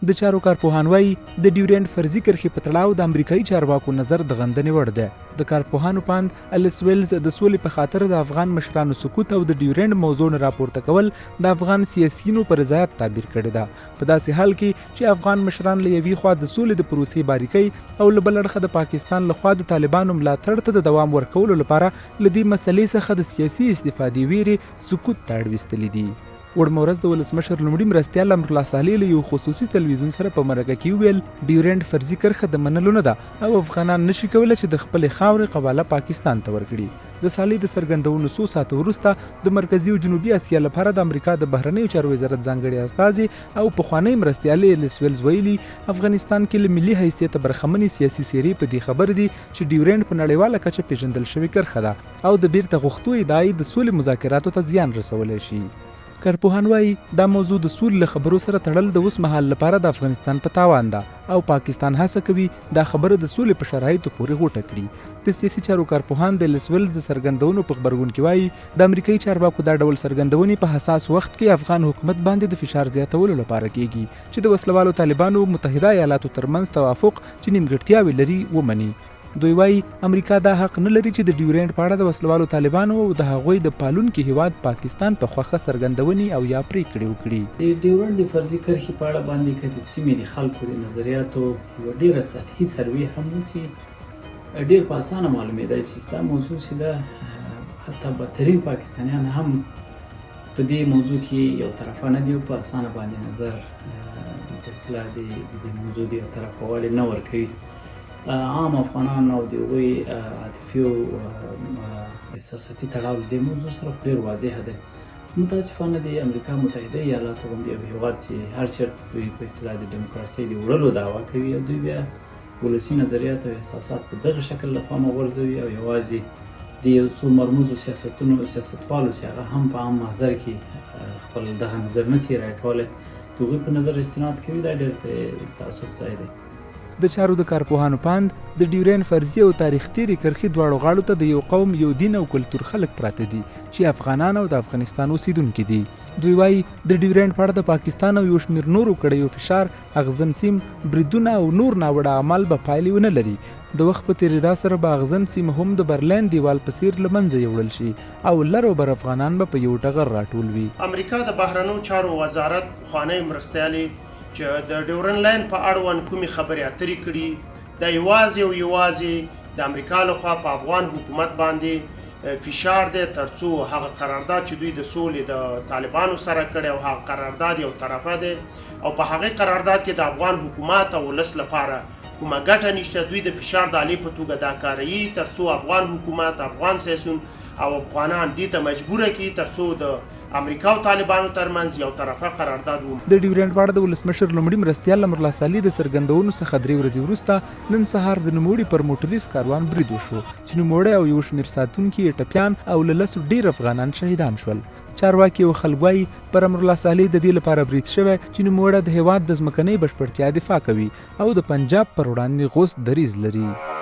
د چارو کارپوهان وایي د ډیورنډ فرضي کرښې په تړاو د امریکایي چارواکو نظر د غندنې وړ دی. د کارپوهانو پاند الیس ویلز د سولې په خاطر د افغان مشرانو سکوت او د ډیورنډ موضوع نه راپورته کول د افغان سیاسیونو پر رضایت تعبیر کړی ده. په داسې حال کې چې افغان مشران له یوې خوا د سولې د پروسې باریکۍ او له بل اړخه د پاکستان لخوا د طالبانو ملاتړ ته د دوام ورکولو لپاره له دې مسلې څخه د سیاسي استفادې ویرې سکوت ته اړ ویستلي دي. وړمه ورځ د ولسمشر لومړي مرستیال امرالله صالح له یو خصوصي تلویزیون سره په مرکه کې وویل ډیورنډ فرضي کرښه د منلو نه ده او افغانان نشي کولی چې د خپلې خاورې قباله پاکستان ته ورکړي. د صالح د څرګندونو څو ساعته وروسته د مرکزي او جنوبي اسیا لپاره د امریکا د بهرنیو چارو وزارت ځانګړي استازي او پخوانی مرستیال الیس ویلز ویلي افغانستان کې له ملي حیثیت برخمنې سیاسي څیرې په دې خبر دي چې ډیورنډ په نړیواله کچه پیژندل شوې کرښه ده او د بیرته غوښتو ادعای د سولې مذاکراتو ته زیان رسولی شي. کارپوهان وایي دا موضوع د سولې له خبرو سره تړل د اوس مهال لپاره د افغانستان په تاوان ده او پاکستان هڅه کوي دا خبره د سولې په شرایطو پورې غوټه کړي. د سیاسي چارو کارپوهان د الیس ویلز د څرګندونو په غبرګون کې وایي د امریکایي چارواکو دا ډول څرګندونې په حساس وخت کې افغان حکومت باندې د فشار زیاتولو لپاره کیږي چې د وسلوالو طالبانو متحده ایالاتو ترمنځ توافق چې نیمګړتیاوې لري ومني. دوی وایي امریکا دا حق نه لري چې د ډیورنډ په اړه د وسلوالو طالبانو او د هغوی د پالونکي هیواد پاکستان په خوښه څرګندونې او یا پریکړې وکړي. د ډیورنډ د فرضي کرښې په اړه باندې که د سیمې د خلکو د نظریاتو یوه ډېره سطحي سروې هم وسي ډېر په اسانه معلومېدای شي چې دا موضوع چې ده حتی بدترین پاکستانیان هم په دې موضوع کې یو طرفه نه دي او په اسانه باندې نظر په اصطلاح د دې موضوع د یو طرفه والي نه ورکوي. عام افغانان او د هغوی عاطفي او احساساتي تړاو له دې موضوع سره ډېر واضح دی. متاسفانه د امریکا متحده ایالاتو غوندې یو هېواد چې هر چېرته دوی په اصطلاح د ډیموکراسۍ د وړلو دعوا کوي او دوی بیا ولسي نظریات او احساسات په دغه شکل له پامه غورځوي او یوازې د یو څو مرموزو سیاستوالو چې هغه هم په عام محضر کې خپل دغه نظر نه شي رایه کولی د هغوی په نظر استناد کوي. دا ډېر په تاسف ځای دی. د چارو د کارپوهانو پاند د ډیورنډ فرضي او تاریخ تیرې کرښې دواړو غاړو ته د یو قوم یو دین او کلتور خلک پراته دي چې افغانان او د افغانستان اوسیدونکي دي. دوی وایي د ډیورنډ په اړه د پاکستان او یو شمېر نورو کړیو فشار اغزن سیم بریدونه او نور ناوړه اعمال به پایلې ونه لري. د وخت په تېرېدا سره به اغزن سیمه هم د برلین دیوال په څېر له منځه یوړل شي او لر او بر افغانان به په یو ټغر راټول وي. امریکا د بهرنیو چارو وزارت پخوانی مرستیالې چې د ډیورنډ لاین په اړوند کومې خبرې اترې کړي دا یوازې د امریکا لخوا په افغان حکومت باندې فشار دی ترڅو هغه قرارداد چې دوی د سولې د طالبانو سره کړی او هغه قرارداد یو طرفه دی او په هغې قرارداد کې د افغان حکومت او ولس لپاره کومه ګټه نشته. دوی د فشار د آلې په توګه دا کاروي ترڅو افغان حکومت افغان سیاسیون او افغانان دې ته مجبوره کړي ترڅو د امریکا او طالبانو ترمنځ یو طرفه قرارداد ومني. د ډیورنډ په اړه د ولسمشر لومړي مرستیال امرالله صالح د څرګندونو څخه 3 ورځې وروسته نن سهار د نوموړي پر موټریز کاروان برید وشو چې نوموړی او یو شمېر ساتونکي یې ټپیان او له 10 ډېر افغانان شهیدان شول. چارواکي او خلک وایي پر امرالله صالح د دې لپاره برید شوی چې نوموړی د هېواد د ځمکنۍ بشپړتیا دفاع کوي او د پنجاب پر وړاندې غوڅ دریځ لري.